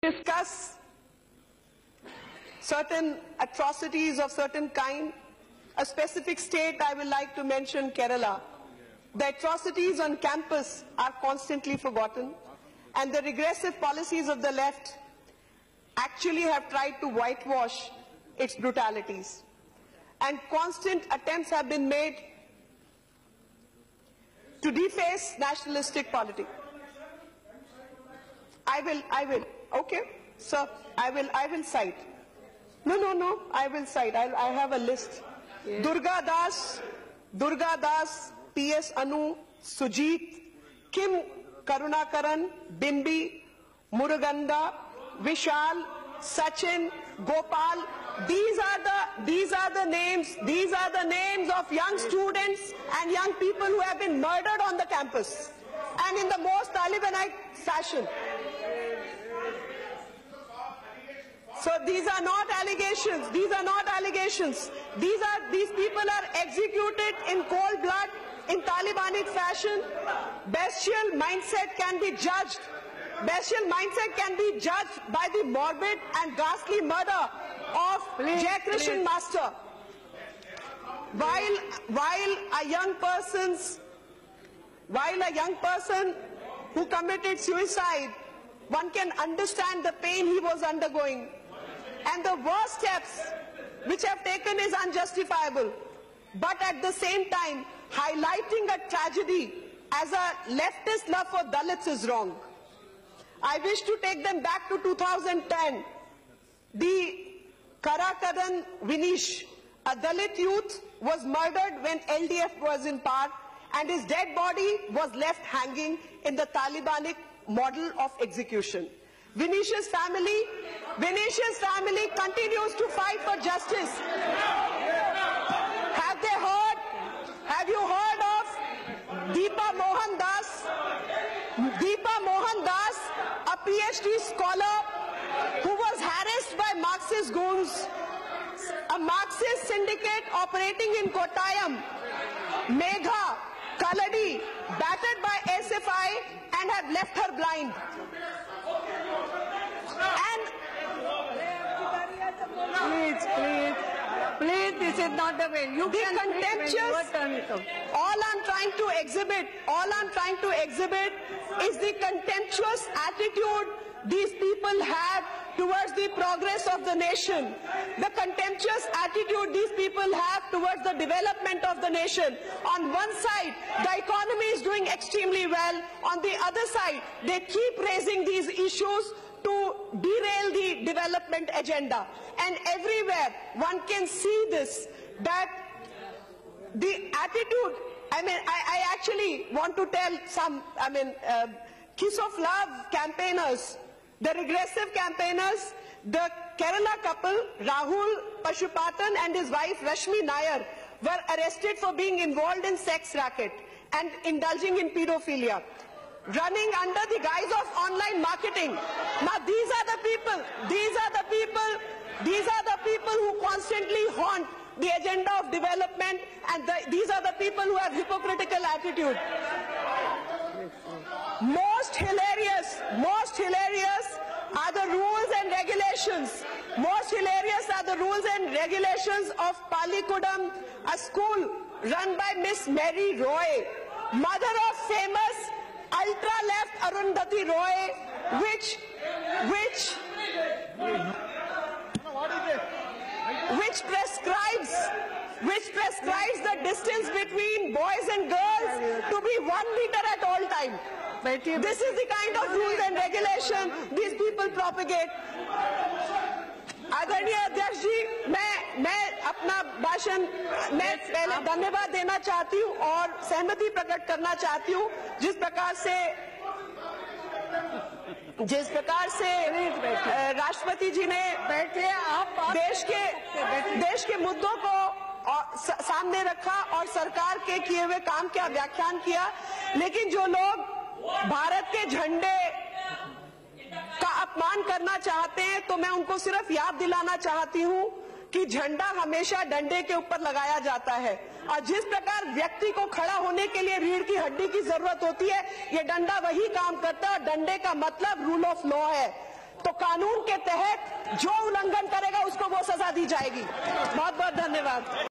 discuss certain atrocities of certain kind. A specific state I will like to mention, Kerala. The atrocities on campus are constantly forgotten, and the regressive policies of the left actually have tried to whitewash its brutalities. And constant attempts have been made to deface nationalistic politics. I will. Okay, sir, I will cite. No, I will cite. I have a list. Yes. Durga Das, P.S. Anu, Sujit, Kim Karunakaran, Bimbi, Muruganda, Vishal, Sachin, Gopal. These are the names of young students and young people who have been murdered on the campus, and in the most Talibanite fashion. So these are not allegations. These are not allegations. These people are executed in cold blood, in Talibanite fashion. Bestial mindset can be judged. Bestial mindset can be judged by the morbid and ghastly murder of Jai Krishan Master. While a young person who committed suicide, one can understand the pain he was undergoing. And the worst steps which have taken is unjustifiable. But at the same time, highlighting a tragedy as a leftist love for Dalits is wrong. I wish to take them back to 2010. The Karakadan Vinish, a Dalit youth, was murdered when LDF was in power, and his dead body was left hanging in the Talibanic model of execution. Vinish's family continues to fight for justice. Have you heard of Deepa Mohan Das? Deepa Mohan Das, a PhD scholar who was harassed by Marxist goons, a Marxist syndicate operating in Kottayam, Megha, Kaladi, battered by SFI and had left her blind. And please, this is not the way. You can contemptuous. All I'm trying to exhibit is the contemptuous attitude these people have towards the progress of the nation. The contemptuous attitude these people have towards the development of the nation. On one side, the economy is doing extremely well. On the other side, they keep raising these issues to derail the development agenda. And everywhere one can see this, that the attitude, I actually want to tell some, Kiss of Love campaigners, the regressive campaigners, the Kerala couple, Rahul Pashupatan and his wife Rashmi Nair, were arrested for being involved in sex racket and indulging in pedophilia, running under the guise of online marketing. Now these are the people who constantly haunt the agenda of development, and these are the people who have hypocritical attitude. Most hilarious are the rules and regulations. Most hilarious are the rules and regulations of Palikudam, a school run by Miss Mary Roy, mother of famous ultra-left Arundhati Roy, which prescribes the distance between boys and girls to be 1 meter at all time. This is the kind of rules and regulation these people propagate. आदरणीय अध्यक्ष जी, मैं अपना भाषण में पहले धन्यवाद देना चाहती हूँ और सहमति प्रकट करना चाहती हूँ जिस प्रकार से राष्ट्रपति जी ने देश के मुद्दों को सामने रखा और सरकार के किए हुए काम का व्याख्यान किया, लेकिन जो लोग भारत के झंडे का अपमान करना चाहते हैं, तो मैं उनको सिर्फ याद दिलाना चाहती हूं कि झंडा हमेशा डंडे के ऊपर लगाया जाता है, और जिस प्रकार व्यक्ति को खड़ा होने के लिए रीढ़ की हड्डी की जरूरत होती है, ये डंडा वही काम करता है, और डंडे का मतलब रूल ऑफ लॉ है। तो कानून के तहत जो उल्लंघन करेगा उसको वो सजा दी जाएगी। बहुत बहुत धन्यवाद।